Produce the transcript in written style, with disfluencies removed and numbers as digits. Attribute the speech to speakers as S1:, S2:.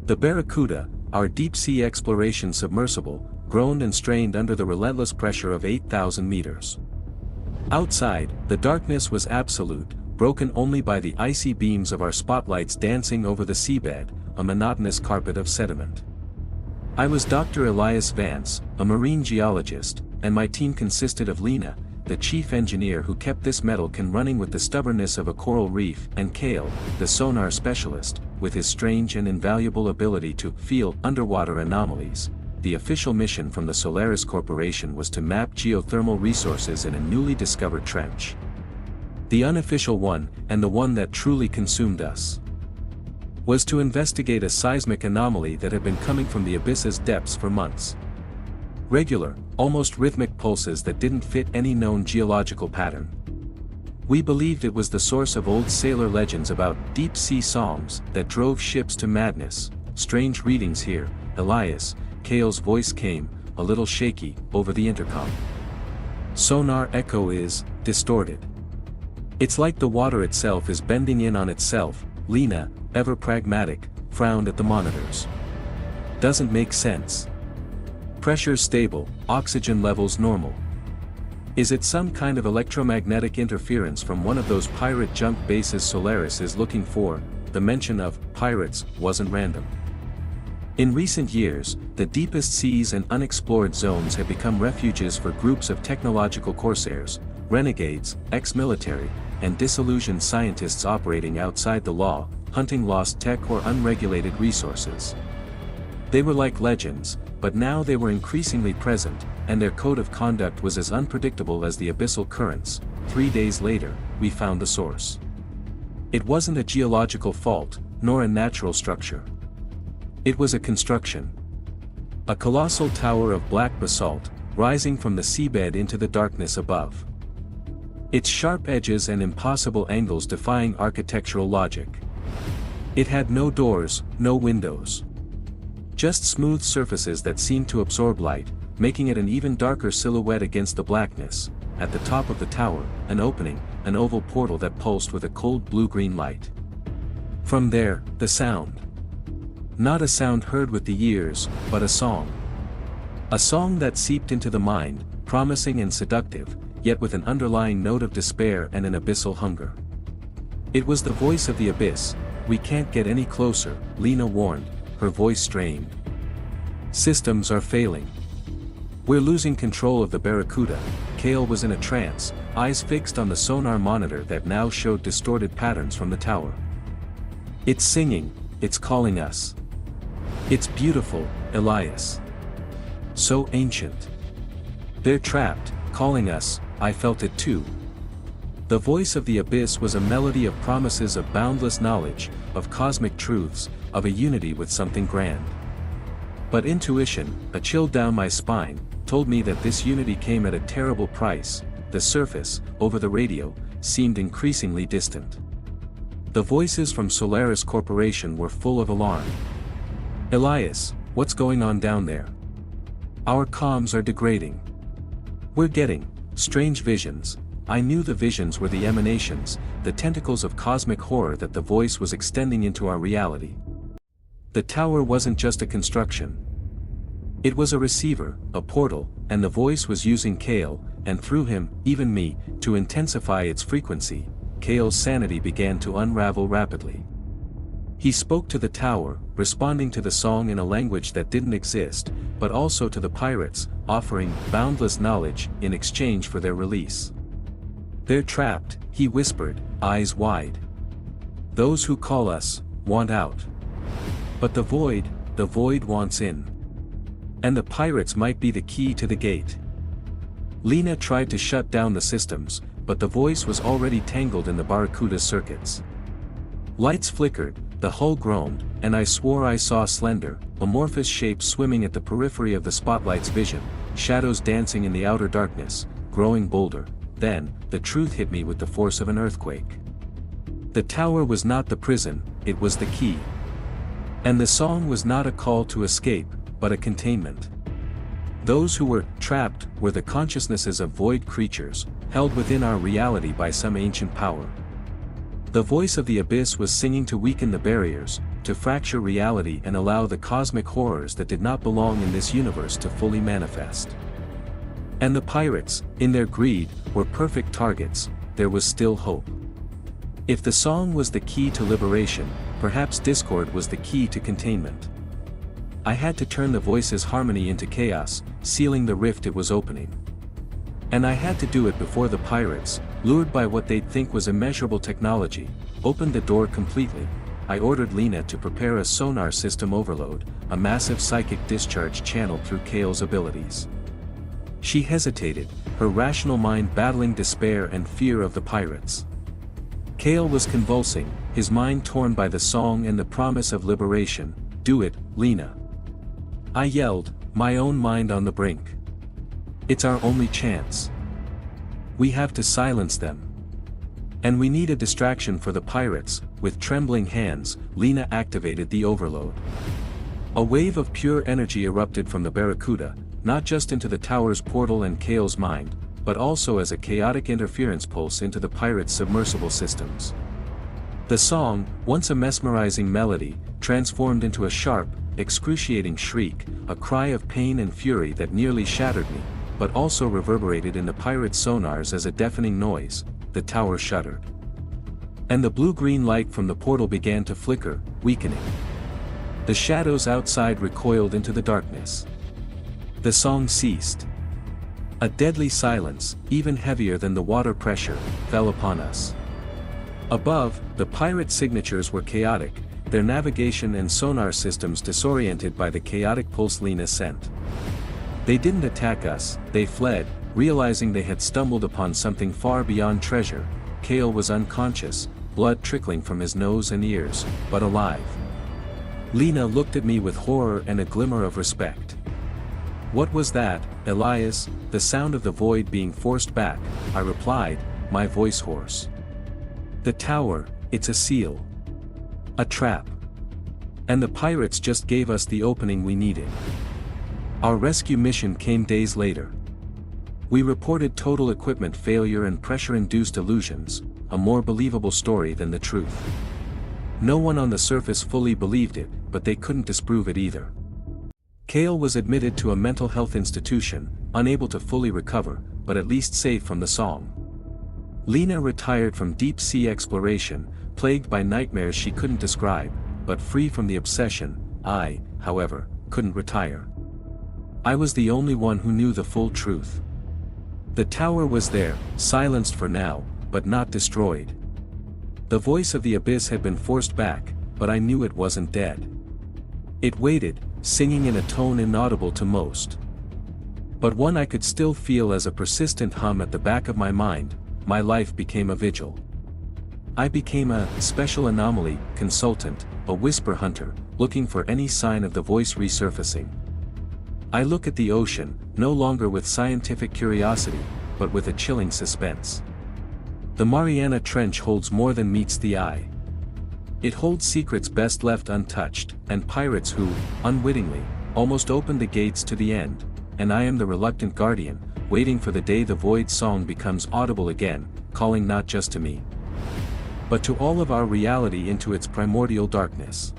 S1: The Barracuda, our deep-sea exploration submersible, groaned and strained under the relentless pressure of 8,000 meters. Outside, the darkness was absolute, broken only by the icy beams of our spotlights dancing over the seabed, a monotonous carpet of sediment. I was Dr. Elias Vance, a marine geologist, and my team consisted of Lena, the chief engineer who kept this metal can running with the stubbornness of a coral reef, and Kale, the sonar specialist, with his strange and invaluable ability to feel underwater anomalies. The official mission from the Solaris Corporation was to map geothermal resources in a newly discovered trench. The unofficial one, and the one that truly consumed us, was to investigate a seismic anomaly that had been coming from the abyss's depths for months. Regular, almost rhythmic pulses that didn't fit any known geological pattern. We believed it was the source of old sailor legends about deep-sea songs that drove ships to madness. Strange readings here, Elias. Kale's voice came, a little shaky, over the intercom. Sonar echo is distorted. It's like the water itself is bending in on itself. Lena, ever pragmatic, frowned at the monitors. Doesn't make sense. Pressure stable, oxygen levels normal. Is it some kind of electromagnetic interference from one of those pirate junk bases Solaris is looking for? The mention of pirates wasn't random. In recent years, the deepest seas and unexplored zones have become refuges for groups of technological corsairs, renegades, ex-military, and disillusioned scientists operating outside the law, hunting lost tech or unregulated resources. They were like legends, but now they were increasingly present, and their code of conduct was as unpredictable as the abyssal currents. 3 days later, we found the source. It wasn't a geological fault, nor a natural structure. It was a construction. A colossal tower of black basalt, rising from the seabed into the darkness above. Its sharp edges and impossible angles defying architectural logic. It had no doors, no windows. Just smooth surfaces that seemed to absorb light, making it an even darker silhouette against the blackness. At the top of the tower, an opening, an oval portal that pulsed with a cold blue-green light. From there, the sound. Not a sound heard with the ears, but a song. A song that seeped into the mind, promising and seductive, yet with an underlying note of despair and an abyssal hunger. It was the voice of the abyss. We can't get any closer, Lena warned, her voice strained. Systems are failing. We're losing control of the Barracuda. Kale was in a trance, eyes fixed on the sonar monitor that now showed distorted patterns from the tower. It's singing, it's calling us. It's beautiful, Elias. So ancient. They're trapped, calling us. I felt it too. The voice of the abyss was a melody of promises of boundless knowledge, of cosmic truths, of a unity with something grand. But intuition, a chill down my spine, told me that this unity came at a terrible price. The surface, over the radio, seemed increasingly distant. The voices from Solaris Corporation were full of alarm. Elias, what's going on down there? Our comms are degrading. We're getting strange visions. I knew the visions were the emanations, the tentacles of cosmic horror that the voice was extending into our reality. The tower wasn't just a construction. It was a receiver, a portal, and the voice was using Kale, and through him, even me, to intensify its frequency. Kale's sanity began to unravel rapidly. He spoke to the tower, responding to the song in a language that didn't exist, but also to the pirates, offering boundless knowledge in exchange for their release. They're trapped, he whispered, eyes wide. Those who call us, want out. But the void wants in. And the pirates might be the key to the gate. Lena tried to shut down the systems, but the voice was already tangled in the Barracuda's circuits. Lights flickered, the hull groaned, and I swore I saw slender, amorphous shapes swimming at the periphery of the spotlight's vision, shadows dancing in the outer darkness, growing bolder. Then, the truth hit me with the force of an earthquake. The tower was not the prison, it was the key. And the song was not a call to escape, but a containment. Those who were trapped were the consciousnesses of void creatures, held within our reality by some ancient power. The voice of the abyss was singing to weaken the barriers, to fracture reality and allow the cosmic horrors that did not belong in this universe to fully manifest. And the pirates, in their greed, were perfect targets. There was still hope. If the song was the key to liberation, perhaps discord was the key to containment. I had to turn the voice's harmony into chaos, sealing the rift it was opening. And I had to do it before the pirates, lured by what they'd think was immeasurable technology, opened the door completely. I ordered Lena to prepare a sonar system overload, a massive psychic discharge channeled through Kale's abilities. She hesitated, her rational mind battling despair and fear of the pirates. Kale was convulsing, his mind torn by the song and the promise of liberation. "Do it, Lena!" I yelled, my own mind on the brink. "It's our only chance. We have to silence them. And we need a distraction for the pirates." With trembling hands, Lena activated the overload. A wave of pure energy erupted from the Barracuda, not just into the tower's portal and Kale's mind, but also as a chaotic interference pulse into the pirates' submersible systems. The song, once a mesmerizing melody, transformed into a sharp, excruciating shriek, a cry of pain and fury that nearly shattered me, but also reverberated in the pirates' sonars as a deafening noise. The tower shuddered. And the blue-green light from the portal began to flicker, weakening. The shadows outside recoiled into the darkness. The song ceased. A deadly silence, even heavier than the water pressure, fell upon us. Above, the pirate signatures were chaotic, their navigation and sonar systems disoriented by the chaotic pulse Lena sent. They didn't attack us, they fled, realizing they had stumbled upon something far beyond treasure. Kale was unconscious, blood trickling from his nose and ears, but alive. Lena looked at me with horror and a glimmer of respect. "What was that, Elias?" "The sound of the void being forced back," I replied, my voice hoarse. "The tower, it's a seal. A trap. And the pirates just gave us the opening we needed." Our rescue mission came days later. We reported total equipment failure and pressure-induced illusions, a more believable story than the truth. No one on the surface fully believed it, but they couldn't disprove it either. Kale was admitted to a mental health institution, unable to fully recover, but at least safe from the song. Lena retired from deep-sea exploration, plagued by nightmares she couldn't describe, but free from the obsession. I, however, couldn't retire. I was the only one who knew the full truth. The tower was there, silenced for now, but not destroyed. The voice of the abyss had been forced back, but I knew it wasn't dead. It waited, singing in a tone inaudible to most, but one I could still feel as a persistent hum at the back of my mind. My life became a vigil. I became a special anomaly consultant, a whisper hunter, looking for any sign of the voice resurfacing. I look at the ocean, no longer with scientific curiosity, but with a chilling suspense. The Mariana Trench holds more than meets the eye. It holds secrets best left untouched, and pirates who, unwittingly, almost opened the gates to the end, and I am the reluctant guardian, waiting for the day the void song becomes audible again, calling not just to me, but to all of our reality into its primordial darkness.